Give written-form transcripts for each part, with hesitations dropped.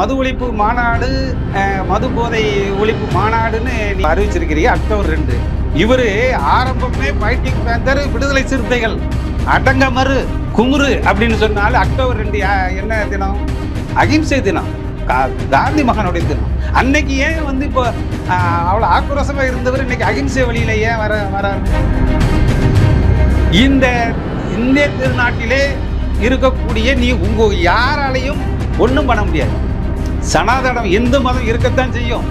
மது ஒழிப்பு மாநாடு, மது போதை ஒழிப்பு மாநாடுன்னு நீ அறிவிச்சிருக்கிறீங்க அக்டோபர் 2. இவரு ஆரம்பமே ஃபைட்டிங் பேந்தர், விடுதலை சிறுத்தைகள், அடங்கமறு, குமுறு அப்படின்னு சொன்னாலும் அக்டோபர் 2 என்ன தினம்? அகிம்சை தினம், காந்தி மகானுடைய தினம். அன்னைக்கு ஏன் இப்போ அவ்வளோ ஆக்ரோஷமா இருந்தவர் இன்னைக்கு அகிம்சை வழியில ஏன் வராரு? இந்த இந்திய திருநாட்டிலே இருக்கக்கூடிய நீ யாராலையும் ஒன்றும் பண்ண முடியாது. சனாதனம் எந்த மதம் இருக்கத்தான் செய்யும்,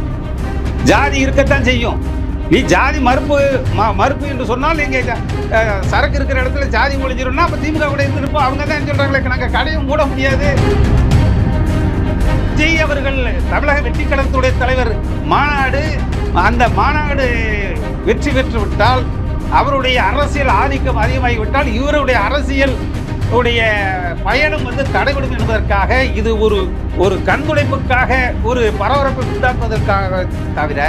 ஜாதி இருக்கத்தான் செய்யும். நீ ஜாதி மறுப்பு என்று சொன்னால் நீங்க சரக்கு இருக்கிற இடத்துல ஜாதி ஒழிஞ்சிரும்னா அப்ப திமுக கூட இருந்திருப்போம். அவங்க தான் சொல்றாங்களே நாங்க கடையை மூட முடியாது. விஜய் அவர்கள் தமிழக வெற்றி கழகத்துடைய தலைவர் மாநாடு, அந்த மாநாடு வெற்றி பெற்று விட்டால், அவருடைய அரசியல் ஆதிக்கம் அதிகமாகிவிட்டால் இவருடைய அரசியல் உடைய பயணம் தடைபடும் என்பதற்காக, இது ஒரு கண்துடைப்புக்காக, ஒரு பரபரப்பை உண்டாக்குவதற்காக தவிர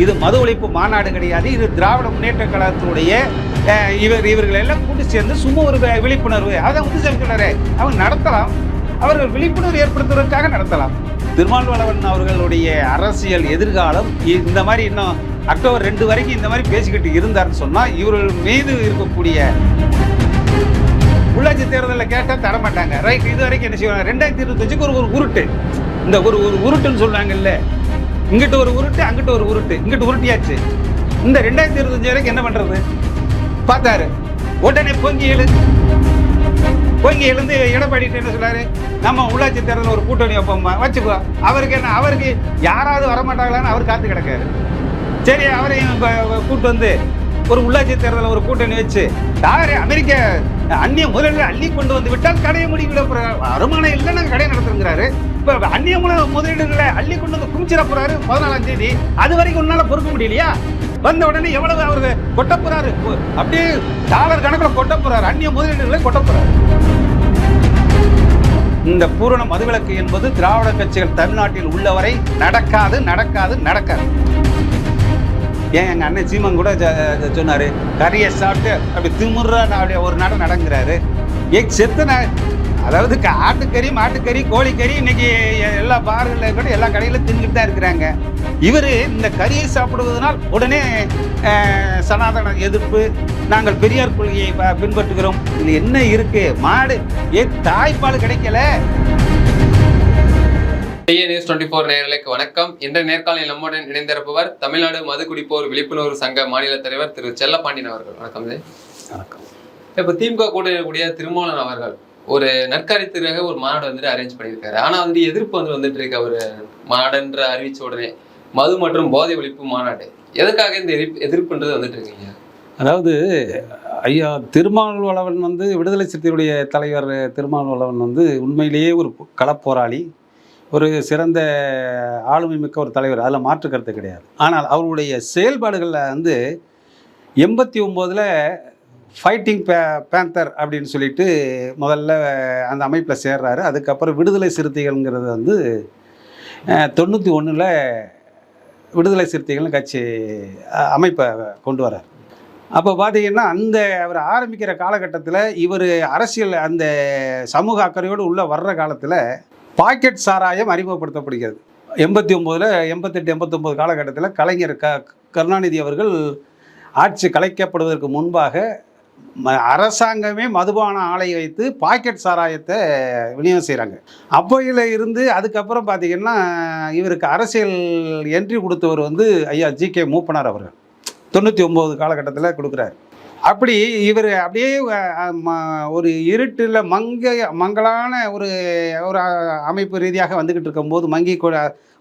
இது மது ஒழிப்பு மாநாடு கிடையாது. இது திராவிட முன்னேற்ற கழகத்தினுடைய இவர்கள் எல்லாம் கூட்டு சேர்ந்து சும்மா ஒரு விழிப்புணர்வு, அதை சொல்றாரு. அவங்க நடத்தலாம், அவர்கள் விழிப்புணர்வு ஏற்படுத்துவதற்காக நடத்தலாம். திருமாவளவன் அவர்களுடைய அரசியல் எதிர்காலம் இந்த மாதிரி இன்னும் அக்டோபர் 2 வரைக்கும் இந்த மாதிரி பேசிக்கிட்டு இருந்தார்னு சொன்னால், இவர்கள் மீது இருக்கக்கூடிய உள்ளாட்சி தேர்தலில் கேட்டால் தரமாட்டாங்க. ரைட், இது வரைக்கும் என்ன செய்வாங்க? 2025 ஒரு உருட்டு, இந்த ஒரு உருட்டுன்னு சொல்றாங்கல்ல, இங்கிட்ட ஒரு உருட்டு, அங்கிட்ட ஒரு உருட்டு, இங்கிட்ட உருட்டியாச்சு. இந்த 2025 வரைக்கும் என்ன பண்றது பார்த்தாரு. உடனே பொங்கி எழுந்து எடப்பாடிட்டு என்ன சொல்றாரு? நம்ம உள்ளாட்சி தேர்தலில் ஒரு கூட்டணி வைப்போம்மா, வச்சுக்கோ. அவருக்கு என்ன, அவருக்கு யாராவது வரமாட்டாங்களான்னு அவர் காத்து கிடக்காரு. சரி, அவரையும் கூட்டு வந்து ஒரு உள்ளாட்சி தேர்தலில் ஒரு கூட்டணி வச்சு அமெரிக்க அந்நிய முதலீடுகளை அள்ளி கொண்டு வந்து விட்டால் கடையை முடிவிட வருமானம் இல்லை, நாங்கள் கடையை நடத்துங்கிறாரு. இப்போ அந்நிய முதலீடுகளை அள்ளி கொண்டு வந்து குமிச்சிட போறாரு 14ஆம் தேதி. அது வரைக்கும் உன்னால பொறுக்க முடியலையா? வந்த உடனே எவ்வளவு அவருக்கு கொட்ட போறாரு, அப்படியே டாலர் கணக்கில் கொட்ட போறாரு, அந்நிய முதலீடுகளை கொட்ட போறாரு. இந்த பூரண மதுவிலக்கு என்பது திராவிட கட்சிகள் தமிழ்நாட்டில் உள்ளவரை நடக்காது, நடக்காது, நடக்காது. ஏன் எங்கள் அண்ணன் சீமன் கூட சொன்னார், கறியை சாப்பிட்டு அப்படி திமுறா அப்படி ஒரு நடம் நடங்கிறாரு. அதாவது ஆட்டுக்கறி, மாட்டுக்கறி, கோழிக்கறி இன்னைக்கு எல்லா பார்களில் கூட எல்லா கடையிலும் தின்னுட்டு தான் இருக்கிறாங்க. இவர் இந்த கறியை சாப்பிடுவதனால் உடனே சனாதன எதிர்ப்பு, நாங்கள் பெரியார் கொள்கையை பின்பற்றுகிறோம். இதில் என்ன இருக்கு? மாடு தாய்ப்பால் கிடைக்கல. நியூஸ் 24 நேயர்களுக்கு வணக்கம். இன்றைய நேர்காணலில் நம்முடன் இணைந்திருப்பவர் தமிழ்நாடு மது குடிப்போர் விழிப்புணர்வு சங்க மாநில தலைவர் திரு செல்லப்பாண்டியன் அவர்கள். வணக்கம். வணக்கம். இப்போ திமுக கூட இருக்கக்கூடிய திருமாவளவன் அவர்கள் ஒரு நற்காரியத்துக்காக ஒரு மாநாடு அரேஞ்ச் பண்ணியிருக்காரு. ஆனா எதிர்ப்பு வந்துட்டு இருக்கு. அவர் மாநாடுன்ற அறிவிச்ச உடனே மது மற்றும் போதை ஒழிப்பு மாநாடு, எதுக்காக இந்த எதிர்ப்புன்றது வந்துட்டு இருக்கீங்க? அதாவது ஐயா திருமாவளவன் விடுதலை சிறுத்தைகளுடைய தலைவர் திருமாவளவன் உண்மையிலேயே ஒரு களப்போராளி, ஒரு சிறந்த ஆளுமை மிக்க ஒரு தலைவர், அதில் மாற்று கருத்து கிடையாது. ஆனால் அவருடைய செயல்பாடுகளில் 89 ஃபைட்டிங் பேந்தர் அப்படின்னு சொல்லிட்டு முதல்ல அந்த அமைப்பில் சேர்றாரு. அதுக்கப்புறம் விடுதலை சிறுத்தைகள்ங்கிறது 91 விடுதலை சிறுத்தைகள்னு கட்சி அமைப்பை கொண்டு வர்றார். அப்போ பார்த்தீங்கன்னா அவர் ஆரம்பிக்கிற காலகட்டத்தில் இவர் அரசியல் அந்த சமூக அக்கறையோடு உள்ளே வர்ற காலத்தில் பாக்கெட் சாராயம் அறிமுகப்படுத்தப்படுகிறது. 89, 88, 89 காலகட்டத்தில் கலைஞர் கருணாநிதி அவர்கள் ஆட்சி கலைக்கப்படுவதற்கு முன்பாக அரசாங்கமே மதுபான ஆலை வைத்து பாக்கெட் சாராயத்தை விநியோகம் செய்கிறாங்க. அப்போயில் இருந்து அதுக்கப்புறம் பார்த்திங்கன்னா இவருக்கு அரசியல் என்ட்ரி கொடுத்தவர் ஐயா ஜி.கே. மூப்பனார் அவர்கள் 99 காலகட்டத்தில் கொடுக்குறாரு. அப்படி இவர் அப்படியே ஒரு இருட்டில் மங்களான ஒரு அமைப்பு ரீதியாக வந்துக்கிட்டு இருக்கும்போது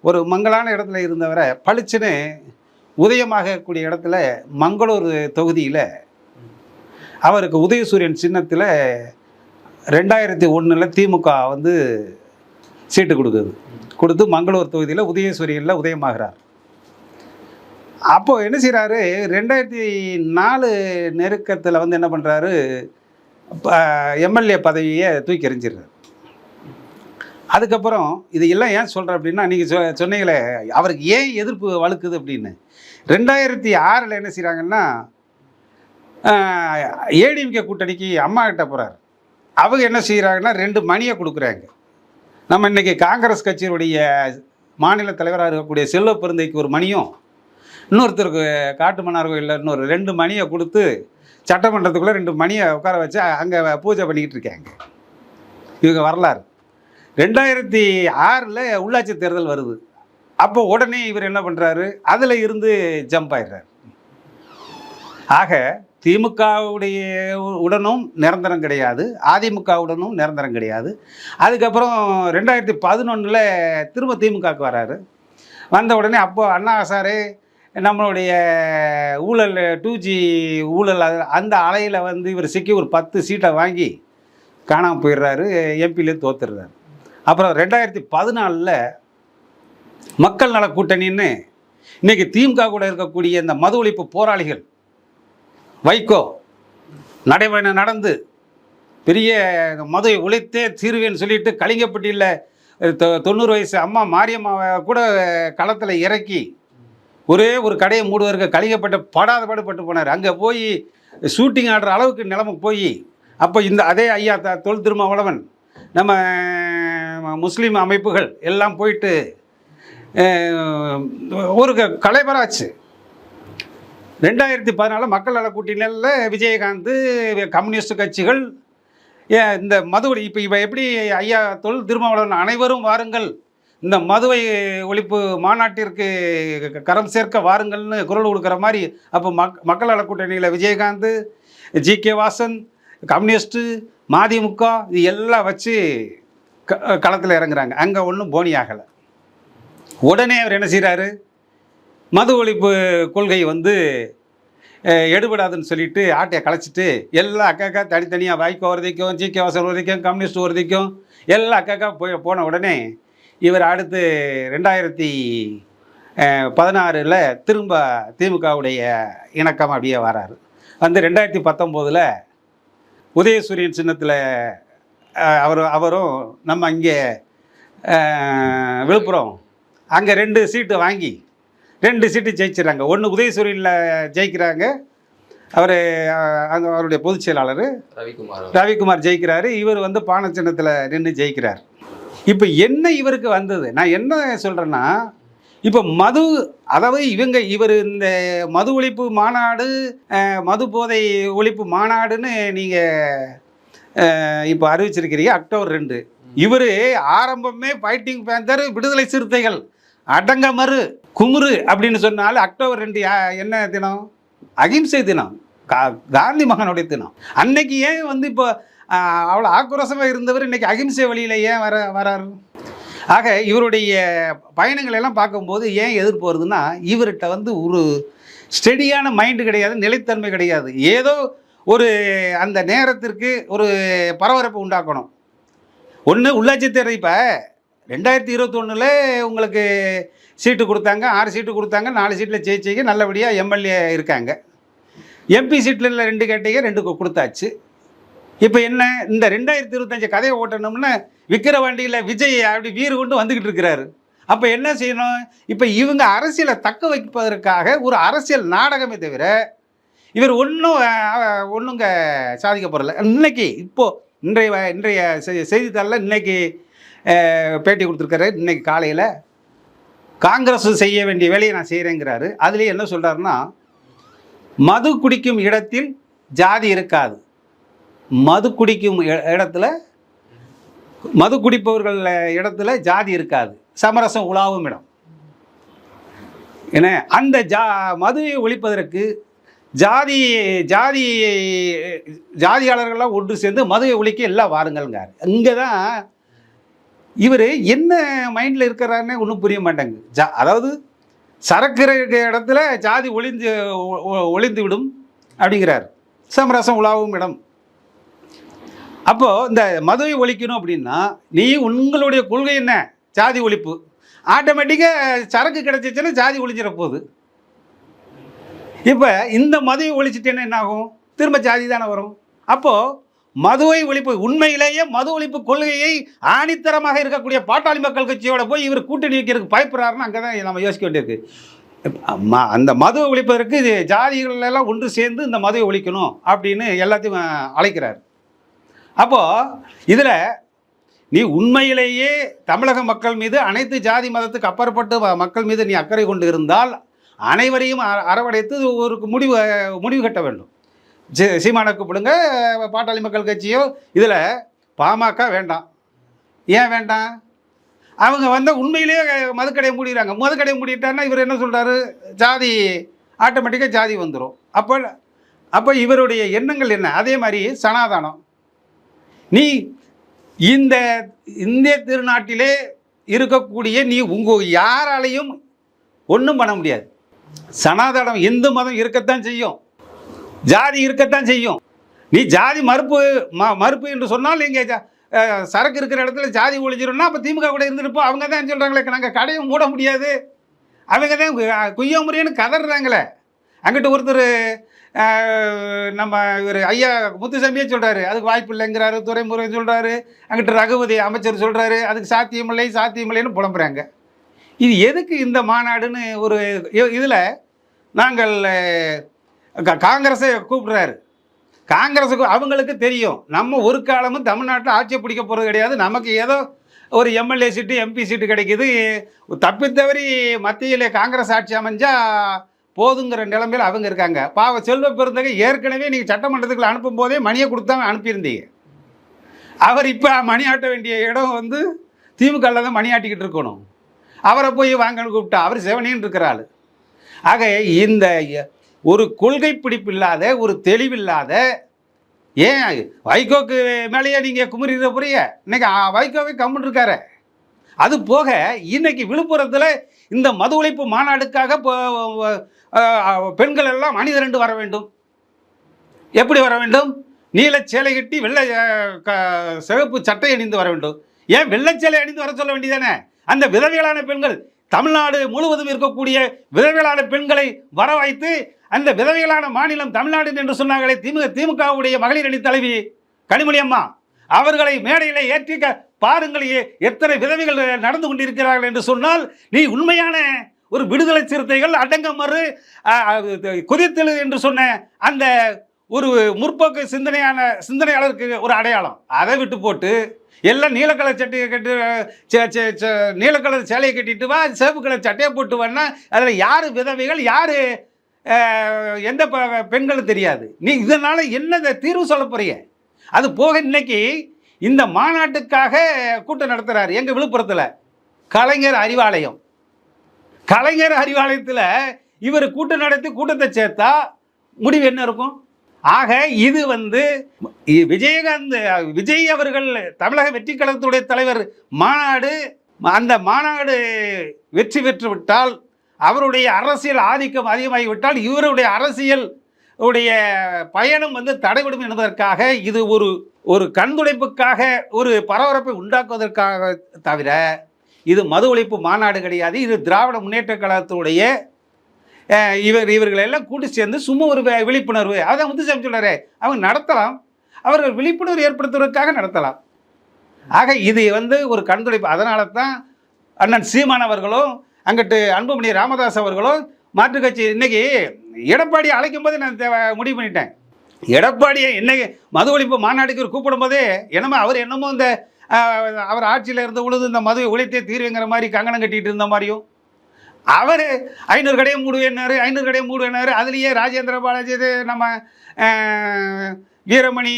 ஒரு மங்களான இடத்துல இருந்தவரை பளிச்சுன்னு உதயமாகக்கூடிய இடத்துல மங்களூர் தொகுதியில் அவருக்கு உதயசூரியன் சின்னத்தில் 2001 திமுக சீட்டு கொடுத்து மங்களூர் தொகுதியில் உதயசூரியனில் உதயமாகிறார். அப்போ என்ன செய்கிறாரு, 2004 நெருக்கத்தில் என்ன பண்ணுறாரு, எம்எல்ஏ பதவியை தூக்கி எறிஞ்சிடுறாரு. அதுக்கப்புறம் இது எல்லாம் ஏன் சொல்கிறேன் அப்படின்னா, நீங்கள் சொன்னீங்களே அவருக்கு ஏன் எதிர்ப்பு வலுக்குது அப்படின்னு, 2006 என்ன செய்கிறாங்கன்னா ஏடிஎம்கே கூட்டணிக்கு அம்மா கிட்ட போகிறார். அவங்க என்ன செய்கிறாங்கன்னா 2 மணியை கொடுக்குறாங்க. நம்ம இன்றைக்கி காங்கிரஸ் கட்சியினுடைய மாநில தலைவராக இருக்கக்கூடிய செல்வ பெருந்தைக்கு ஒரு மணியும், இன்னொருத்தருக்கு காட்டுமன்னார் கோயிலில் இன்னொரு 2 மணியை கொடுத்து சட்டமன்றத்துக்குள்ளே 2 மணியை உட்கார வச்சு அங்கே பூஜை பண்ணிக்கிட்டு இருக்காங்க. இவங்க வரலாறு. 2006 உள்ளாட்சி தேர்தல் வருது. அப்போ உடனே இவர் என்ன பண்ணுறாரு, அதில் இருந்து ஜம்ப் ஆயிடுறார். ஆக திமுகவுடைய உடனும் நிரந்தரம் கிடையாது, அதிமுகவுடனும் நிரந்தரம் கிடையாது. அதுக்கப்புறம் 2011 திரும்ப திமுகவுக்கு வராரு. வந்த உடனே அப்போது அண்ணா சாரே நம்மளுடைய ஊழல் 2G ஊழல் அந்த அலையில் இவர் சிக்கி ஒரு 10 சீட்டை வாங்கி காணாமல் போயிடுறாரு, எம்பியிலே தோத்துடுறாரு. அப்புறம் 2014 மக்கள் நல கூட்டணின்னு இன்றைக்கி திமுக கூட இருக்கக்கூடிய இந்த மது ஒழிப்பு போராளிகள் வைகோ நடைபயணம் நடந்து பெரிய மதுவை ஒழித்தே தீர்வேன்னு சொல்லிட்டு கலிங்கப்பட்டியில் 90 வயசு அம்மா மாரியம்மாவை கூட களத்தில் இறக்கி ஒரே ஒரு கடையை மூடுவதற்கு கலிங்கப்பட்ட படாத பாடுபட்டு போனார். அங்கே போய் ஷூட்டிங் ஆடுற அளவுக்கு நிலைமை போய் அப்போ இந்த அதே ஐயா தொல் திருமாவளவன் நம்ம முஸ்லீம் அமைப்புகள் எல்லாம் போயிட்டு ஒரு கலைபராச்சு. 2014 மக்கள் நல கூட்டணியில் விஜயகாந்த் கம்யூனிஸ்ட் கட்சிகள் இந்த மதுவை இப்போ எப்படி ஐயா தொல் திருமாவளவன் அனைவரும் வாருங்கள் இந்த மதுவை ஒழிப்பு மாநாட்டிற்கு கரம் சேர்க்க வாருங்கள்னு குரல் கொடுக்குற மாதிரி அப்போ மக்கள் நல கூட்டணியில் விஜயகாந்த், ஜி.கே. வாசன், கம்யூனிஸ்ட்டு, மதிமுக இது எல்லாம் வச்சு களத்தில் இறங்குறாங்க. அங்கே ஒன்றும் போனி ஆகலை. உடனே அவர் என்ன செய்கிறாரு, மது ஒழிப்பு கொள்கை எடுபடாதுன்னு சொல்லிட்டு ஆட்டையை கலைச்சிட்டு எல்லா அக்காக்கா தனித்தனியாக வைகோ ஒருதிக்கும், ஜி.கே. வாசன் ஒருதிக்கும், கம்யூனிஸ்ட் ஒருதிக்கும் எல்லா அக்காக்கா போன உடனே இவர் அடுத்து 2016 திரும்ப திமுகவுடைய இணக்கம் அப்படியே வராரு. 2019 உதயசூரியன் சின்னத்தில் அவரும் நம்ம இங்கே விழுப்புரம் அங்கே 2 சீட்டு வாங்கி 2 சீட்டு ஜெயிச்சிடறாங்க. ஒன்று உதயசூரியனில் ஜெயிக்கிறாங்க, அவருடைய பொதுச் செயலாளர் ரவிக்குமார் ஜெயிக்கிறாரு. இவர் பானை சின்னத்தில் நின்று ஜெயிக்கிறார். இப்போ என்ன இவருக்கு வந்தது, நான் என்ன சொல்கிறேன்னா, இப்போ அதாவது இவர் இந்த மது ஒழிப்பு மாநாடு, மது போதை ஒழிப்பு மாநாடுன்னு நீங்கள் இப்போ அறிவிச்சிருக்கிறீங்க அக்டோபர் 2. இவர் ஆரம்பமே ஃபைட்டிங் பேந்தர், விடுதலை சிறுத்தைகள், அடங்கமறு, குமுறு அப்படின்னு சொன்னாலும் அக்டோபர் 2 என்ன தினம்? அகிம்சை தினம், காந்தி மகனுடைய தினம். அன்னைக்கு ஏன் இப்போ அவ்வளோ ஆக்ரோஷமாக இருந்தவர் இன்றைக்கி அகிம்சை வழியில் ஏன் வராரு? ஆக இவருடைய பயணங்கள் எல்லாம் பார்க்கும்போது ஏன் எதிர்ப்பு வருதுன்னா, இவர்கிட்ட ஒரு ஸ்டெடியான மைண்டு கிடையாது, நிலைத்தன்மை கிடையாது. ஏதோ ஒரு அந்த நேரத்திற்கு ஒரு பரபரப்பை உண்டாக்கணும். ஒன்று உள்ளாட்சி தேர்தல் இப்போ 2021 உங்களுக்கு சீட்டு கொடுத்தாங்க, 6 சீட்டு கொடுத்தாங்க, 4 சீட்டில் ஜெயிச்சிங்க, நல்லபடியாக எம்எல்ஏ இருக்காங்க. எம்பி சீட்டில் 2 கேட்டீங்க, 2 கொடுத்தாச்சு. இப்போ என்ன, இந்த 2025 கதையை ஓட்டணும்னு விக்கிரவாண்டியில் விஜய் அப்படி வீறு கொண்டு வந்துக்கிட்டு இருக்கிறாரு. அப்போ என்ன செய்யணும், இப்போ இவங்க அரசியலை தக்க வைப்பதற்காக ஒரு அரசியல் நாடகமே தவிர இவர் ஒன்றுங்க சாதிக்க போகிறல. இன்னைக்கு இப்போது இன்றைய செய்தித்தாளில் இன்னைக்கு பேட்டி கொடுத்துருக்காரு. இன்றைக்கி காலையில் காங்கிரஸ் செய்ய வேண்டிய வேலையை நான் செய்கிறேங்கிறாரு. அதுலேயே என்ன சொல்கிறாருன்னா, மது குடிக்கும் இடத்தில் ஜாதி இருக்காது, மது குடிக்கும் இடத்துல மது குடிப்பவர்கள் இடத்துல ஜாதி இருக்காது, சமரசம் உலாவும் இடம். ஏன்னா அந்த மதுவை ஒழிப்பதற்கு ஜாதியாளர்கள்லாம் ஒன்று சேர்ந்து மதுவை ஒழிக்க எல்லாம் வாருங்கள்ங்கார். இங்கே தான் இவர் என்ன மைண்டில் இருக்கிறாருன்னே ஒன்றும் புரிய மாட்டாங்க. அதாவது சரக்கு இடத்துல ஜாதி ஒளிந்து விடும் அப்படிங்கிறார், சமரசம் உலாவும் இடம். அப்போது இந்த மதுவை ஒழிக்கணும் அப்படின்னா உங்களுடைய கொள்கை என்ன, ஜாதி ஒழிப்பு. ஆட்டோமேட்டிக்காக சரக்கு கிடைச்சிச்சுன்னா ஜாதி ஒழிஞ்சிட போகுது. இப்போ இந்த மதுவை ஒழிச்சிட்டேன்னா என்ன ஆகும், திரும்ப ஜாதி தானே வரும். அப்போது மதுவை ஒழிப்பு, உண்மையிலேயே மது ஒழிப்பு கொள்கையை ஆணித்தரமாக இருக்கக்கூடிய பாட்டாளி மக்கள் கட்சியோட போய் இவர் கூட்டணி வைக்கிறதுக்கு பயப்படுறாருன்னு அங்கே தான் நம்ம யோசிக்க வேண்டியிருக்கு. அந்த மதுவை ஒழிப்பதற்கு ஜாதிகள் எல்லாம் ஒன்று சேர்ந்து இந்த மதுவை ஒழிக்கணும் அப்படின்னு எல்லாத்தையும் அழைக்கிறார். அப்போது இதில் நீ உண்மையிலேயே தமிழக மக்கள் மீது அனைத்து ஜாதி மதத்துக்கு அப்பாற்பட்டு மக்கள் மீது நீ அக்கறை கொண்டு இருந்தால் அனைவரையும் அரவணைத்து ஒரு முடிவு கட்ட வேண்டும். சீமானை கூப்பிடுங்க, பாட்டாளி மக்கள் கட்சியோ. இதில் பாமக வேண்டாம். ஏன் வேண்டாம்? அவங்க உண்மையிலேயே மதுக்கடையை மூடிடுறாங்க. மதுக்கடையை மூடிட்டாருன்னா இவர் என்ன சொல்கிறாரு? ஜாதி ஆட்டோமேட்டிக்காக ஜாதி வந்துடும். அப்போ இவருடைய எண்ணங்கள் என்ன? அதே மாதிரி சனாதனம். நீ இந்த இந்திய திருநாட்டிலே இருக்கக்கூடிய நீ யாராலையும் ஒன்றும் பண்ண முடியாது. சனாதனம் இந்து மதம் இருக்கத்தான் செய்யும், ஜாதி இருக்கத்தான் செய்யும். நீ ஜாதி மறுப்பு என்று சொன்னால் நீங்கள் சரக்கு இருக்கிற இடத்துல ஜாதி ஒழிஞ்சிடும்னா அப்போ திமுக கூட இருந்துருப்போம். அவங்க தான் சொல்கிறாங்களே, நாங்கள் கடையை மூட முடியாது, அவங்க தான் குய்ய முறையன்னு கதறாங்களே. அங்கிட்ட ஒருத்தர் நம்ம இவர் ஐயா முத்துசாமியே சொல்கிறாரு, அதுக்கு வாய்ப்பு இல்லைங்கிறாரு. துரைமுறை சொல்கிறாரு, அங்கிட்ட ரகுபதி அமைச்சர் சொல்கிறாரு, அதுக்கு சாத்தியமில்லைன்னு புலம்புறாங்க. இது எதுக்கு இந்த மாநாடுன்னு ஒரு இதில் நாங்கள் காங்கிரஸை கூப்பிடுறாரு. காங்கிரஸுக்கு அவங்களுக்கு தெரியும் நம்ம ஒரு காலமும் தமிழ்நாட்டில் ஆட்சியை பிடிக்க போகிறது கிடையாது. நமக்கு ஏதோ ஒரு எம்எல்ஏ சீட்டு எம்பி சீட்டு கிடைக்கிது, தப்பித்தவரி மத்தியில் காங்கிரஸ் ஆட்சி அமைஞ்சால் போதுங்கிற நிலைமையில் அவங்க இருக்காங்க. செல்வ பெருந்தகை ஏற்கனவே நீங்கள் சட்டமன்றத்துக்குள்ள அனுப்பும் போதே மணியை கொடுத்தாங்க, அனுப்பியிருந்தீங்க. அவர் இப்போ மணி ஆட்ட வேண்டிய இடம் திமுகவில் தான் மணி ஆட்டிக்கிட்டு இருக்கணும். அவரை போய் வாங்கன்னு கூப்பிட்டா அவர் செவனின்னு இருக்கிறாள். ஆக இந்த ஒரு கொள்கை பிடிப்பு இல்லாத, ஒரு தெளிவில்லாத, ஏன் வைகோக்கு மேலேயே நீங்கள் குமரிற புரிய இன்னைக்கு வைகோவை கம்முன்னு இருக்காரு. அது போக இன்னைக்கு விழுப்புரத்தில் இந்த மது ஒழிப்பு மாநாடுக்காக பெண்கள் எல்லாம் அணிதிரண்டு வர வேண்டும். எப்படி வர வேண்டும்? நீல சேலை கட்டி வெள்ளை சிவப்பு சட்டை அணிந்து வர வேண்டும். ஏன் வெள்ளை சேலை அணிந்து வர சொல்ல வேண்டியதானே? அந்த விதவைகளான பெண்கள், தமிழ்நாடு முழுவதும் இருக்கக்கூடிய விதவைகளான பெண்களை வர வைத்து, அந்த விதவைகளான மாநிலம் தமிழ்நாடு என்று சொன்னாங்களே திமுகவுடைய மகளிர் அணி தலைவி கனிமொழி அம்மா, அவர்களை மேடையில் ஏற்றி பாருங்கள் எத்தனை விதவைகள் நடந்து கொண்டிருக்கிறார்கள் என்று சொன்னால், நீ உண்மையான ஒரு விடுதலை சிறுத்தைகள் அடங்கமறு குதித்தெழு என்று சொன்ன அந்த ஒரு முற்போக்கு சிந்தனையாளருக்கு ஒரு அடையாளம். அதை விட்டு போட்டு எல்லாம் நீலக்கலர் சட்டையை கட்டு நீலக்கலர் சேலையை கட்டிட்டு வா, சிவப்பு கலர் சட்டையை போட்டு வான்னா அதில் யார் விதவைகள், யார் எந்த பெண்களும் தெரியாது. நீ இதனால் என்ன தீர்வு சொல்ல போறிய? அது போக இன்னைக்கு இந்த மாநாட்டுக்காக கூட்டம் நடத்துகிறாரு எங்கள் விழுப்புரத்தில் கலைஞர் அறிவாலயத்தில் இவர் கூட்டம் நடத்தி கூட்டத்தை சேர்த்தா முடிவு என்ன இருக்கும்? ஆக இது விஜய் அவர்கள் தமிழக வெற்றி கழகத்துடைய தலைவர் மாநாடு, அந்த மாநாடு வெற்றி பெற்று விட்டால், அவருடைய அரசியல் ஆதிக்கம் அதிகமாகிவிட்டால் இவருடைய அரசியல் உடைய பயணம் தடைபடும் என்பதற்காக, இது ஒரு கண்துடைப்புக்காக, ஒரு பரபரப்பை உண்டாக்குவதற்காக தவிர இது மது ஒழிப்பு மாநாடு கிடையாது. இது திராவிட முன்னேற்ற கழகத்துடைய இவர்களெல்லாம் கூட்டி சேர்ந்து சும்மா ஒரு விழிப்புணர்வு. அதான் முத்துசாமி சொல்கிறாரு, அவங்க நடத்தலாம், அவர்கள் விழிப்புணர்வு ஏற்படுத்துவதற்காக நடத்தலாம். ஆக இது ஒரு கண்துடைப்பு. அதனால தான் அண்ணன் சீமான் அவர்களும் அங்கிட்டு அன்புமணி ராமதாஸ் அவர்களும் மாற்றுக் கட்சி இன்னைக்கு எடப்பாடியை அழைக்கும் போது நான் முடிவு பண்ணிட்டேன். எடப்பாடியை இன்னைக்கு மது ஒழிப்பு மாநாடுக்கு கூப்பிடும் போதே அவர் என்னமோ அவர் ஆட்சியில் இருந்த பொழுது இந்த மதுவை ஒழித்தே தீர்வுங்கிற மாதிரி கங்கணம் கட்டிட்டு இருந்த மாதிரியும், அவர் 500 கடையை மூடுவேனாரு. அதுலேயே ராஜேந்திர பாலாஜி, நம்ம வீரமணி,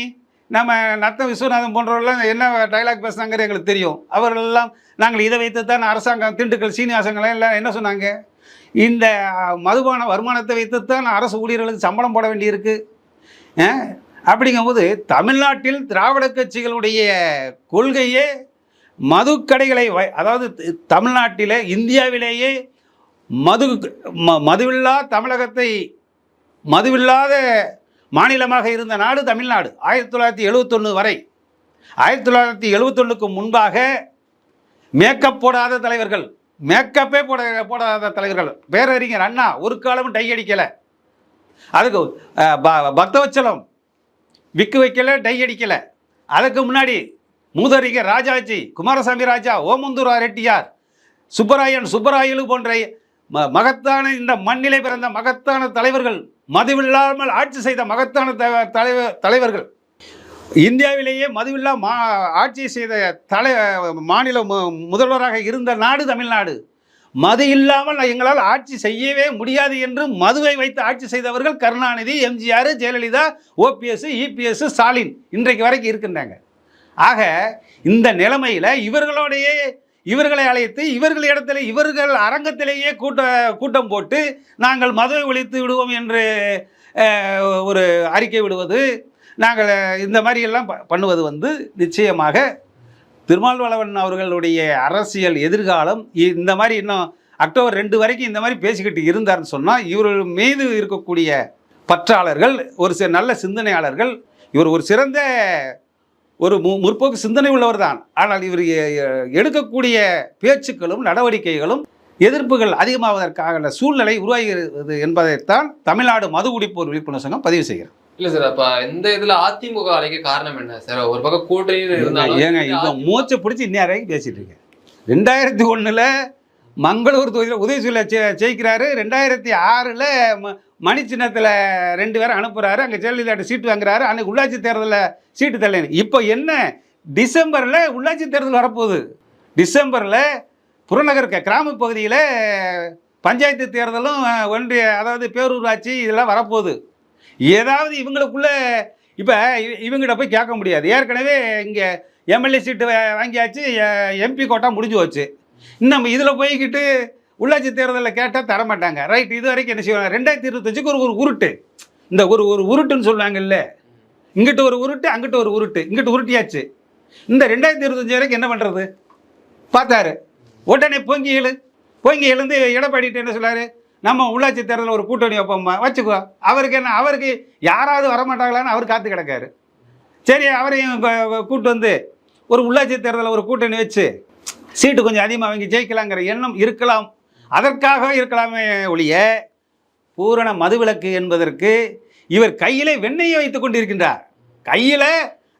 நம்ம நத்தம் விஸ்வநாதன் போன்றவர்கள்லாம் என்ன டைலாக் பேசுனாங்கிற எங்களுக்கு தெரியும். அவர்களெல்லாம் நாங்கள் இதை வைத்து தான் அரசாங்கம், திண்டுக்கல் சீனிவாசங்களாம் எல்லாம் என்ன சொன்னாங்க, இந்த மதுபான வருமானத்தை வைத்து தான் அரசு ஊழியர்களுக்கு சம்பளம் போட வேண்டியிருக்கு. அப்படிங்கும்போது தமிழ்நாட்டில் திராவிட கட்சிகளுடைய கொள்கையே மதுக்கடைகளை, அதாவது தமிழ்நாட்டில் இந்தியாவிலேயே மதுவில்லா தமிழகத்தை, மதுவில்லாத மாநிலமாக இருந்த நாடு தமிழ்நாடு 1971 வரை. 1971க்கு முன்பாக மேக்கப் போடாத தலைவர்கள், மேக்கப்பே போடாத தலைவர்கள், பேரறிஞர் அண்ணா ஒரு காலமும் டை அடிக்கலை, அதுக்கு பக்தவச்சலம் விக்கு வைக்கலை, டை அடிக்கலை. அதுக்கு முன்னாடி மூதறிஞர் ராஜாஜி, குமாரசாமி ராஜா, ஓமந்தூரா ரெட்டியார், சுப்பராயலு போன்ற மகத்தான, இந்த மண்ணிலே பிறந்த மகத்தான தலைவர்கள், மதுவில்லாமல் ஆட்சி செய்த மகத்தான தலைவர்கள் இந்தியாவிலேயே மதுவில்லா ஆட்சி செய்த மாநில முதல்வராக இருந்த நாடு தமிழ்நாடு. மது இல்லாமல் எங்களால் ஆட்சி செய்யவே முடியாது என்று மதுவை வைத்து ஆட்சி செய்தவர்கள் கருணாநிதி, எம்ஜிஆர், ஜெயலலிதா, ஓபிஎஸ், இபிஎஸ், ஸ்டாலின் இன்றைக்கு வரைக்கும் இருக்கின்றாங்க. ஆக இந்த நிலைமையில் இவர்களை அழைத்து இவர்கள் இடத்துல இவர்கள் அரங்கத்திலேயே கூட்டம் போட்டு நாங்கள் மதுவை ஒழித்து விடுவோம் என்று ஒரு அறிக்கை விடுவது, நாங்கள் இந்த மாதிரியெல்லாம் பண்ணுவது நிச்சயமாக திருமாவளவன் அவர்களுடைய அரசியல் எதிர்காலம் இந்த மாதிரி இன்னும் அக்டோபர் 2 வரைக்கும் இந்த மாதிரி பேசிக்கிட்டு இருந்தார்னு சொன்னால், இவர்கள் மீது இருக்கக்கூடிய பற்றாளர்கள் ஒரு நல்ல சிந்தனையாளர்கள், இவர் ஒரு சிறந்த ஒரு முற்போக்கு சிந்தனை உள்ளவர் தான். ஆனால் இவர் எடுக்கக்கூடிய பேச்சுக்களும் நடவடிக்கைகளும் எதிர்ப்புகள் அதிகமாவதற்கான சூழ்நிலை உருவாகிறது என்பதைத்தான் தமிழ்நாடு மது குடிப்போர் விழிப்புணர்வு சங்கம் பதிவு செய்கிறது. இல்ல சார், அப்ப இந்த இதுல அதிமுக அழைக்க காரணம் என்ன சார்? ஒரு பக்கம் கூட்டணி இருந்தாலும் ஏங்க இவங்க மூச்சை பிடிச்சி இன்னும் வரைக்கும் பேசிட்டு இருக்கேன். 2001 மங்களூர் தொகுதியில் உதயசூரில் ஜெயிக்கிறாரு. 2006 மணி சின்னத்தில் 2 பேரை அனுப்புகிறாரு. அங்கே ஜெயலலிதா சீட்டு வாங்குறாரு. அன்னைக்கு உள்ளாட்சி தேர்தலில் சீட்டு தள்ளேன். இப்போ என்ன, டிசம்பரில் உள்ளாட்சி தேர்தல் வரப்போகுது. டிசம்பரில் புறநகர் கிராம பகுதியில் பஞ்சாயத்து தேர்தலும் ஒன்றிய அதாவது பேரூராட்சி இதெல்லாம் வரப்போகுது. ஏதாவது இவங்களுக்குள்ள இப்போ இவங்ககிட்ட போய் கேட்க முடியாது. ஏற்கனவே இங்கே எம்எல்ஏ சீட்டு வாங்கியாச்சு, எம்பி கோட்டா முடிஞ்சு போச்சு. இன்னும் இதில் போய்கிட்டு உள்ளாட்சி தேர்தலில் கேட்டால் தரமாட்டாங்க. ரைட், இது வரைக்கும் என்ன செய்வாங்க, 2025க்கு ஒரு உருட்டு, இந்த ஒரு உருட்டுன்னு சொல்லுவாங்கல்ல, இங்கிட்ட ஒரு உருட்டு அங்கிட்ட ஒரு உருட்டு, இங்கிட்ட உருட்டியாச்சு. இந்த 2025 வரைக்கும் என்ன பண்ணுறது பார்த்தாரு. உடனே பொங்கி எழுந்து எடப்பாடிட்டு என்ன சொல்லாரு, நம்ம உள்ளாட்சி தேர்தலில் ஒரு கூட்டணி வைப்போம்மா, வச்சுக்கோ. அவருக்கு என்ன, அவருக்கு யாராவது வரமாட்டாங்களான்னு அவர் காத்து கிடக்காரு. சரி, அவரையும் கூட்டு வந்து ஒரு உள்ளாட்சி தேர்தலில் ஒரு கூட்டணி வச்சு சீட்டு கொஞ்சம் அதிகமாக வாங்கி ஜெயிக்கலாங்கிற எண்ணம் இருக்கலாம். அதற்காக இருக்கலாமே ஒழிய பூரண மதுவிலக்கு என்பதற்கு இவர் கையிலே வெண்ணெயை வைத்து கொண்டிருக்கின்றார். கையில்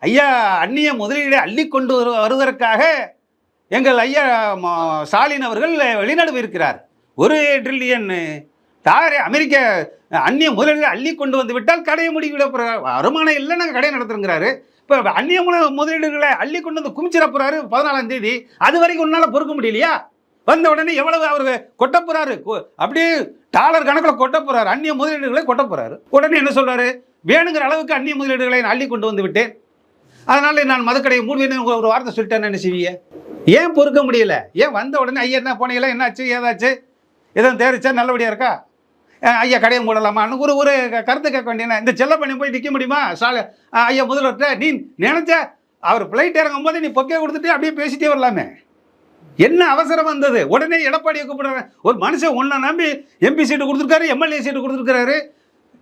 ஐயா அந்நிய முதலீடை அள்ளி கொண்டு வருவதற்காக எங்கள் ஐயா ஸ்டாலின் அவர்கள் வெளிநடப்பு இருக்கிறார். 1 ட்ரில்லியன் டாலரை அமெரிக்க அந்நிய முதலீடு அள்ளி கொண்டு வந்து விட்டால் கடையை முடிவிட போகிறார். வருமானம் இல்லை, நாங்கள் கடையை நடத்துங்கிறாரு. இப்போ அந்நிய முதலீடுகளை அள்ளி கொண்டு வந்து குமிச்சிட போகிறாரு 14ஆம் தேதி. அது வரைக்கும் உன்னால் பொறுக்க முடியலையா? வந்த உடனே எவ்வளவு அவருக்கு கொட்ட போகிறாரு, அப்படியே டாலர் கணக்கில் கொட்ட போகிறாரு, அந்நிய முதலீடுகளை கொட்ட போகிறாரு. உடனே என்ன சொல்கிறாரு, வேணுங்கிற அளவுக்கு அந்நிய முதலீடுகளை நான் அள்ளி கொண்டு வந்து விட்டேன், அதனால் நான் மதுக்கடையை மூடுவேன்னு ஒரு வார்த்தை சொல்லிட்டேன்னு என்ன செய்வீங்க? ஏன் பொறுக்க முடியல? ஏன் வந்த உடனே ஐயா என்ன போனீங்களா, என்னாச்சு, ஏதாச்சு, எதுவும் தேரிச்சா நல்லபடியாக இருக்கா, ஐயா கடையை மூடலாமான்னு ஒரு கருத்து கேட்க வேண்டியன. இந்த செல்ல பண்ணி போய் நிற்க முடியுமா? ஐயா முதல்வர்கிட்ட நீ நினைச்ச அவர் ஃப்ளைட் இறங்கும் போது நீ பொக்கே கொடுத்துட்டு அப்படியே பேசிட்டே வரலாமே, என்ன அவசரம் வந்தது? உடனே எடப்பாடியை கூப்பிடுறேன். ஒரு மனுஷன் உன்னை நம்பி எம்பி சீட்டு கொடுத்துருக்காரு, எம்எல்ஏ சீட்டு கொடுத்துருக்காரு.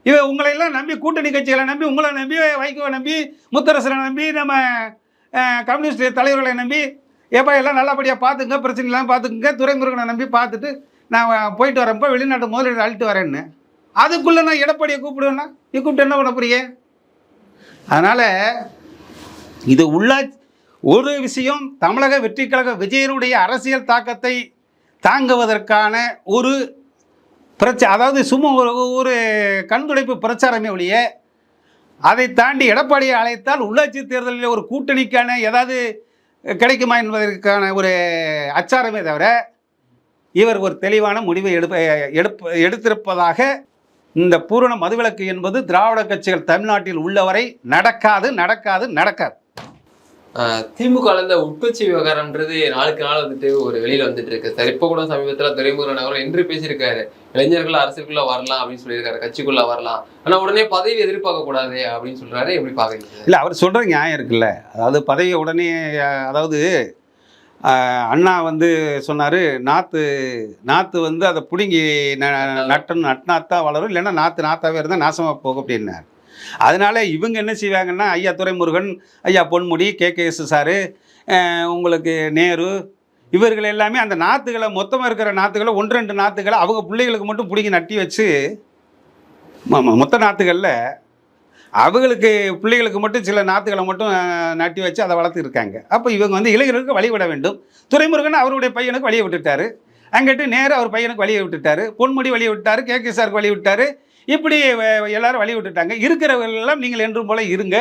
இவன் உங்களையெல்லாம் நம்பி, கூட்டணி கட்சிகளை நம்பி, உங்களை நம்பி, வைகோவை நம்பி, முத்தரசனை நம்பி, நம்ம கம்யூனிஸ்ட் தலைவர்களை நம்பி, ஏப்பா எல்லாம் நல்லபடியாக பார்த்துங்க, பிரச்சனை இல்லாமல் பார்த்துக்குங்க, துரைமுருகனை நம்பி பார்த்துட்டு நான் போயிட்டு வரேன்ப்பா, வெளிநாட்டு முதலீடு அழிட்டு வரேன்னு. அதுக்குள்ளே நான் எடப்பாடியை கூப்பிடுவேன்னா நீ கூப்பிட்டு என்ன பண்ண போறீங்க? அதனால் இது ஒரு விஷயம், தமிழக வெற்றி கழக விஜயனுடைய அரசியல் தாக்கத்தை தாங்குவதற்கான ஒரு அதாவது சும்மா ஒரு கண்துடைப்பு பிரச்சாரமே ஒழிய, அதை தாண்டி எடப்பாடியை அழைத்தால் உள்ளாட்சி தேர்தலில் ஒரு கூட்டணிக்கான ஏதாவது கிடைக்குமா என்பதற்கான ஒரு அச்சாரமே தவிர இவர் ஒரு தெளிவான முடிவை எடுத்திருப்பதாக இந்த பூரண மதுவிலக்கு என்பது திராவிட கட்சிகள் தமிழ்நாட்டில் உள்ளவரை நடக்காது. திமுக இந்த உட்கட்சி விவகாரம்ன்றது நாளுக்கு நாள் வந்துட்டு ஒரு வெளியில வந்துட்டு இருக்கு சார். இப்போ கூட சமீபத்தில் துரைமுருகன் அவர்கள் என்று பேசியிருக்காரு, இளைஞர்கள் அரசுக்குள்ள வரலாம் அப்படின்னு சொல்லியிருக்காரு, கட்சிக்குள்ள வரலாம், ஆனா உடனே பதவி எதிர்பார்க்க கூடாது அப்படின்னு சொல்றாரு. எப்படி பாக்குறீங்க? இல்லை, அவர் சொல்ற நியாயம் இருக்குல்ல. அதாவது பதவி உடனே, அதாவது அண்ணா சொன்னார், நாற்று அதை பிடுங்கி நட்டினாத்தான் வளரும், இல்லைன்னா நாற்றாவே இருந்தால் நாசமாக போகும் அப்படின்னார். அதனால் இவங்க என்ன செய்வாங்கன்னா, ஐயா துரைமுருகன், ஐயா பொன்முடி, KKS சாரு, உங்களுக்கு நேரு, இவர்கள் எல்லாமே அந்த நாற்றுகளை, மொத்தமாக இருக்கிற நாற்றுகளை 1-2 நாற்றுகளை அவங்க பிள்ளைகளுக்கு மட்டும் பிடிங்கி நட்டி வச்சு, மொத்த நாற்றுகளில் அவங்களுக்கு பிள்ளைகளுக்கு மட்டும் சில நாற்றுகளை மட்டும் நட்டி வச்சு அதை வளர்த்துருக்காங்க. அப்போ இவங்க இளைஞர்களுக்கு வழிவிட வேண்டும். துரைமுருகன் அவருடைய பையனுக்கு வழியை விட்டுட்டார், அங்கிட்டு நேரு அவர் பையனுக்கு வழியை விட்டுட்டார், பொன்முடி வழியை விட்டார், KKS சாருக்கு வழி விட்டார், இப்படி எல்லாரும் வழி விட்டுட்டாங்க. இருக்கிறவர்களெல்லாம் நீங்கள் என்றும் போல இருங்க,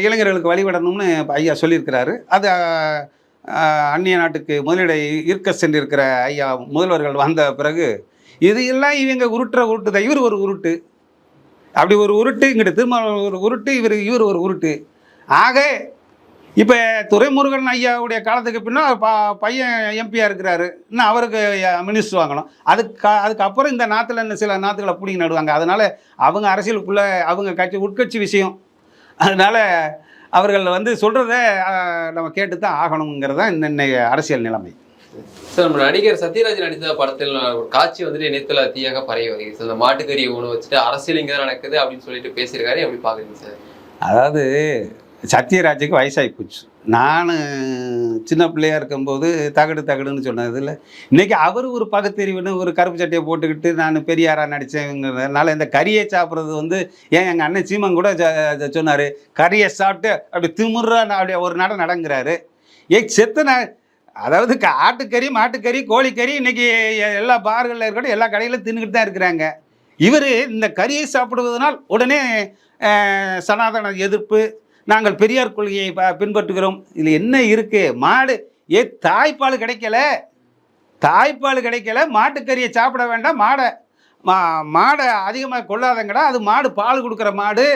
இளைஞர்களுக்கு வழிவிடணும்னு ஐயா சொல்லியிருக்கிறாரு. அது அந்நிய நாட்டுக்கு முதலீடை ஈர்க்க சென்றிருக்கிற ஐயா முதல்வர்கள் வந்த பிறகு இது எல்லாம் இவங்க உருட்டு தான். இவர் ஒரு உருட்டு, அப்படி ஒரு உருட்டு, இங்கிட்ட திருமாவளவன் ஒரு உருட்டு, இவர் ஒரு உருட்டு. ஆக இப்போ துரைமுருகன் ஐயாவுடைய காலத்துக்கு பின்னால் பையன் எம்பியாக இருக்கிறாரு, இன்னும் அவருக்கு மினிஸ்டர் வாங்கணும். அதுக்கப்புறம் இந்த நாட்டில் இன்னும் சில நாட்டுகளை பிடிங்கி நடுவாங்க. அதனால் அவங்க அரசியலுக்குள்ளே அவங்க கட்சி உட்கட்சி விஷயம். அதனால் அவர்கள் வந்து சொல்கிறத நம்ம கேட்டு தான் ஆகணுங்கிறது தான் இன்னைய அரசியல் நிலைமை. சார், நம்ம நடிகர் சத்யராஜ் நடித்த படத்தில் ஒரு காட்சி வந்துட்டு இணையத்தில் தீயாக பரவி வருகிறது. சார், இந்த மாட்டுக்கறி உணவு வச்சுட்டு அரசியல் இங்கே தான் நடக்குது அப்படின்னு சொல்லிட்டு பேசியிருக்காரு. எப்படி பார்க்குறீங்க சார்? அதாவது சத்யராஜுக்கு வயசாகி போச்சு. நான் சின்ன பிள்ளையாக இருக்கும்போது தகடுன்னு சொன்னதில்ல. இன்றைக்கி அவர் ஒரு பகுத்தறிவுன்னு ஒரு கருப்பு சட்டையை போட்டுக்கிட்டு நான் பெரியாராக நடித்தேங்கிறதுனால இந்த கறியை சாப்பிட்றது வந்து எங்கள் அண்ணன் சீமன் கூட சொன்னார், கறியை சாப்பிட்டு அப்படி திமுறா அப்படியே ஒரு நடங்கிறாரு. அதாவது ஆட்டுக்கறி, மாட்டுக்கறி, கோழிக்கறி இன்றைக்கி எல்லா பார்களில் இருக்கட்டும் எல்லா கடையிலும் தின்னுக்கிட்டு தான் இருக்கிறாங்க. இவர் இந்த கறியை சாப்பிடுவதனால் உடனே சனாதன எதிர்ப்பு, நாங்கள் பெரியார் கொள்கையை பின்பற்றுகிறோம். இதில் என்ன இருக்குது? மாடு தாய்ப்பால் கிடைக்கல, மாட்டுக்கறியை சாப்பிட வேண்டாம், மாடை அதிகமாக கொள்ளாதங்கடா, அது மாடு பால் கொடுக்குற மாடு,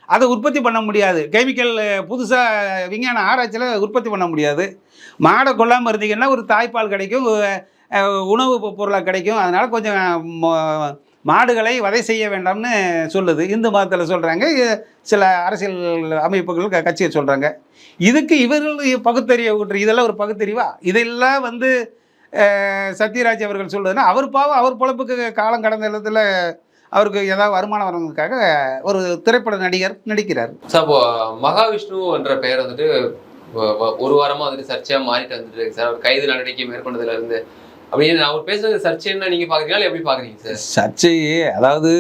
அதை உற்பத்தி பண்ண முடியாது, கெமிக்கல் புதுசாக விஞ்ஞான ஆராய்ச்சியில் உற்பத்தி பண்ண முடியாது. மாடை கொள்ளாமல் இருந்தீங்கன்னா ஒரு தாய்ப்பால் கிடைக்கும், உணவு பொருளாக கிடைக்கும். அதனால் கொஞ்சம் மாடுகளை வதை செய்ய வேண்டாம்னு சொல்லுது. இந்து மதத்தில் சொல்கிறாங்க, சில அரசியல் அமைப்புகள் கட்சியை சொல்கிறாங்க. இதுக்கு இவர்கள் பகுத்தறிவை ஊற்று, இதெல்லாம் ஒரு பகுத்தறிவா? இதெல்லாம் வந்து சத்யராஜ் அவர்கள் சொல்லுதுன்னா அவர் பாவம், அவர் பொழப்புக்கு காலம் கடந்த இடத்துல அவருக்கு ஏதாவது வருமானம் வரவங்களுக்காக ஒரு திரைப்பட நடிகர் நடிக்கிறார். சார், இப்போ மகாவிஷ்ணு என்ற பெயர் வந்துட்டு ஒரு வாரமாக வந்துட்டு சர்ச்சையாக மாறிட்டு வந்துட்டு இருக்கு சார். அவர் கைது நடவடிக்கை மேற்கொண்டதுல இருந்து அப்படின்னு அவர் பேசுறது சர்ச்சைன்னு நீங்கள் பார்க்குறீங்களா, எப்படி பார்க்குறீங்க சார்? சர்ச்சையே அதாவது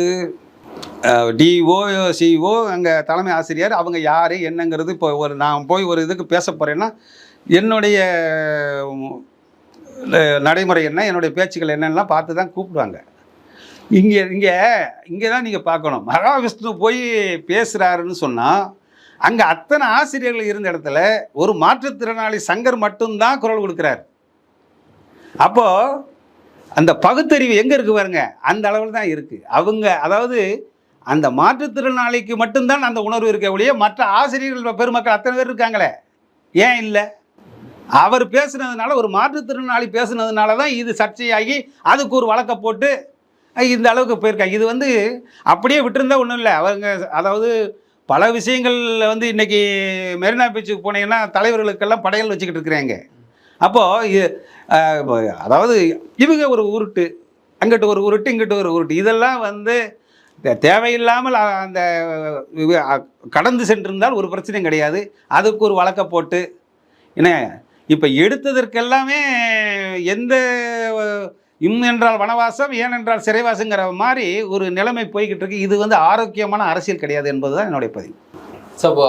டிஓ சிஓ அங்கே தலைமை ஆசிரியர் அவங்க யார் என்னங்கிறது. இப்போ நான் போய் ஒரு இதுக்கு பேச போகிறேன்னா என்னுடைய நடைமுறை என்ன, என்னுடைய பேச்சுக்கள் என்னென்னலாம் பார்த்து தான் கூப்பிடுவாங்க. இங்கே தான் நீங்கள் பார்க்கணும். மகாவிஷ்ணு போய் பேசுகிறாருன்னு சொன்னால் அங்கே அத்தனை ஆசிரியர்கள் இருந்த இடத்துல ஒரு மாற்றுத்திறனாளி சங்கர் மட்டும்தான் குரல் கொடுக்குறாரு. அப்போது அந்த பகுத்தறிவு எங்கே இருக்குது பாருங்க, அந்த அளவில் தான் இருக்குது. அவங்க அதாவது அந்த மாற்றுத்திறனாளிக்கு மட்டும்தான் அந்த உணர்வு இருக்க ஒழிய மற்ற ஆசிரியர்கள் பெருமக்கள் அத்தனை பேர் இருக்காங்களே, ஏன் இல்லை? அவர் பேசுனதுனால, ஒரு மாற்றுத்திறனாளி பேசுனதுனால தான் இது சர்ச்சையாகி அதுக்கு ஒரு வழக்கை போட்டு இந்த அளவுக்கு போயிருக்காங்க. இது வந்து அப்படியே விட்டுருந்தா ஒன்றும் இல்லை. அவங்க அதாவது பல விஷயங்கள் வந்து இன்றைக்கி மெரினா பீச்சுக்கு போனீங்கன்னா தலைவர்களுக்கெல்லாம் படையல் வச்சுக்கிட்டு இருக்கிறாங்க. அப்போது அதாவது இவங்க ஒரு உருட்டு, அங்கிட்ட ஒரு உருட்டு, இங்கிட்ட ஒரு உருட்டு, இதெல்லாம் வந்து தேவையில்லாமல் அந்த கடந்து சென்றிருந்தால் ஒரு பிரச்சனையும் கிடையாது. அதுக்கு ஒரு வழக்கை போட்டு என்ன இப்போ எடுத்ததற்கெல்லாமே எந்த என்றால் வனவாசம், ஏனென்றால் சிறைவாசங்கிற மாதிரி ஒரு நிலைமை போய்கிட்டு இருக்கு. இது வந்து ஆரோக்கியமான அரசியல் கிடையாது என்பது தான் என்னுடைய பதிவு. சார், இப்போ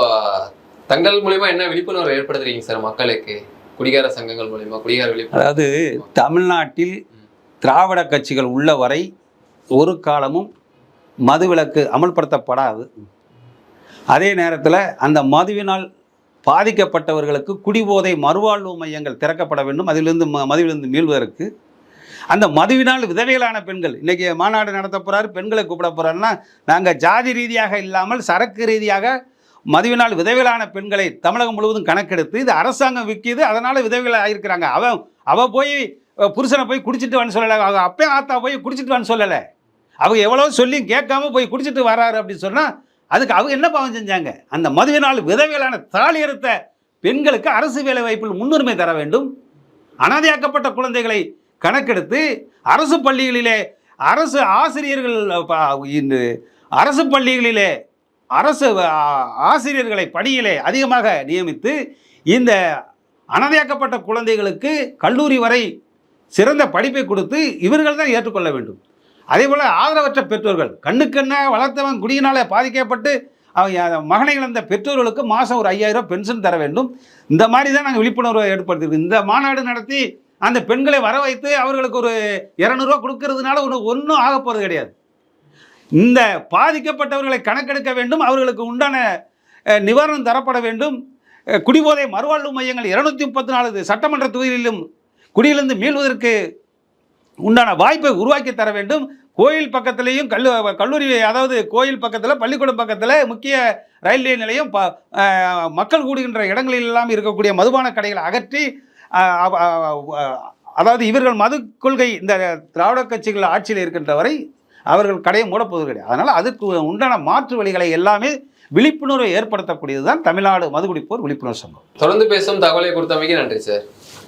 தங்கள் மூலிமா என்ன விழிப்புணர்வு ஏற்படுத்துறீங்க சார் மக்களுக்கு? குடிகார சங்கங்கள் மூலிமா குடிகார விழிப்புணர்வு. அதாவது தமிழ்நாட்டில் திராவிட கட்சிகள் உள்ள வரை ஒரு காலமும் மதுவிலக்கு அமல்படுத்தப்படாது. அதே நேரத்தில் அந்த மதுவினால் பாதிக்கப்பட்டவர்களுக்கு குடிபோதை மறுவாழ்வு மையங்கள் திறக்கப்பட வேண்டும். மதுவிலிருந்து மீள்வதற்கு அந்த மதுவினால் விதவைகளான பெண்கள் இன்றைக்கி மாநாடு நடத்த போகிறாரு, பெண்களை கூப்பிட போகிறாருன்னா நாங்கள் ஜாதி ரீதியாக இல்லாமல் சரக்கு ரீதியாக மதுவினால் விதவைகளான பெண்களை தமிழகம் முழுவதும் கணக்கெடுத்து இது அரசாங்கம் விற்கிது, அதனால் விதவைகள் ஆகியிருக்கிறாங்க. அவள் போய் புருஷனை போய் குடிச்சிட்டு வான்னு சொல்லலை, அவங்க அப்பே ஆத்தா போய் குடிச்சிட்டு வான்னு சொல்லலை. அவங்க எவ்வளோ சொல்லி கேட்காம போய் குடிச்சிட்டு வராரு அப்படின்னு சொன்னால் அதுக்கு அவங்க என்ன பாவம் செஞ்சாங்க? அந்த மதுவினால் விதவைகளான தாலியறுத்த பெண்களுக்கு அரசு வேலை வாய்ப்பில் முன்னுரிமை தர வேண்டும். அனாதையாக்கப்பட்ட குழந்தைகளை கணக்கெடுத்து அரசு பள்ளிகளிலே அரசு ஆசிரியர்கள் அரசு பள்ளிகளிலே அரசு ஆசிரியர்களை பணியிலே அதிகமாக நியமித்து இந்த அனாதையாக்கப்பட்ட குழந்தைகளுக்கு கல்லூரி வரை சிறந்த படிப்பை கொடுத்து இவர்கள் தான் ஏற்றுக்கொள்ள வேண்டும். அதே போல் ஆதரவற்ற பெற்றோர்கள், கண்ணுக்கண்ண வளர்த்தவன் குடியினாலே பாதிக்கப்பட்டு அவங்க மகனை இழந்த பெற்றோர்களுக்கு மாதம் ஒரு 5000 பென்ஷன் தர வேண்டும். இந்த மாதிரி தான் நாங்கள் விழிப்புணர்வை ஏற்படுத்தியிருக்கோம். இந்த மாநாடு நடத்தி அந்த பெண்களை வர வைத்து அவர்களுக்கு ஒரு 200 ரூபா கொடுக்கறதுனால ஒன்றும் ஆக போகிறது கிடையாது. இந்த பாதிக்கப்பட்டவர்களை கணக்கெடுக்க வேண்டும், அவர்களுக்கு உண்டான நிவாரணம் தரப்பட வேண்டும். குடிபோதை மறுவாழ்வு மையங்கள் 234 சட்டமன்ற தொகுதிகளிலும் குடியிலிருந்து மீள்வதற்கு உண்டான வாய்ப்பை உருவாக்கி தர வேண்டும். கோயில் பக்கத்திலையும் கல்லூரி, அதாவது கோயில் பக்கத்தில், பள்ளிக்கூடம் பக்கத்தில், முக்கிய ரயில்வே நிலையம், மக்கள் கூடுகின்ற இடங்களில் எல்லாம் இருக்கக்கூடிய மதுபான கடைகளை அகற்றி, அதாவது இவர்கள் மது கொள்கை இந்த திராவிட கட்சிகள் ஆட்சியில் இருக்கின்ற வரை அவர்கள் கடையை மூடப்போவது கிடையாது. அதனால் அதுக்கு உண்டான மாற்று வழிகளை எல்லாமே விழிப்புணர்வை ஏற்படுத்தக்கூடியது தான் தமிழ்நாடு மதுகுடிப்போர் விழிப்புணர்வு சங்கம். தொடர்ந்து பேசும் தகவலை கொடுத்தமைக்கு நன்றி சார்.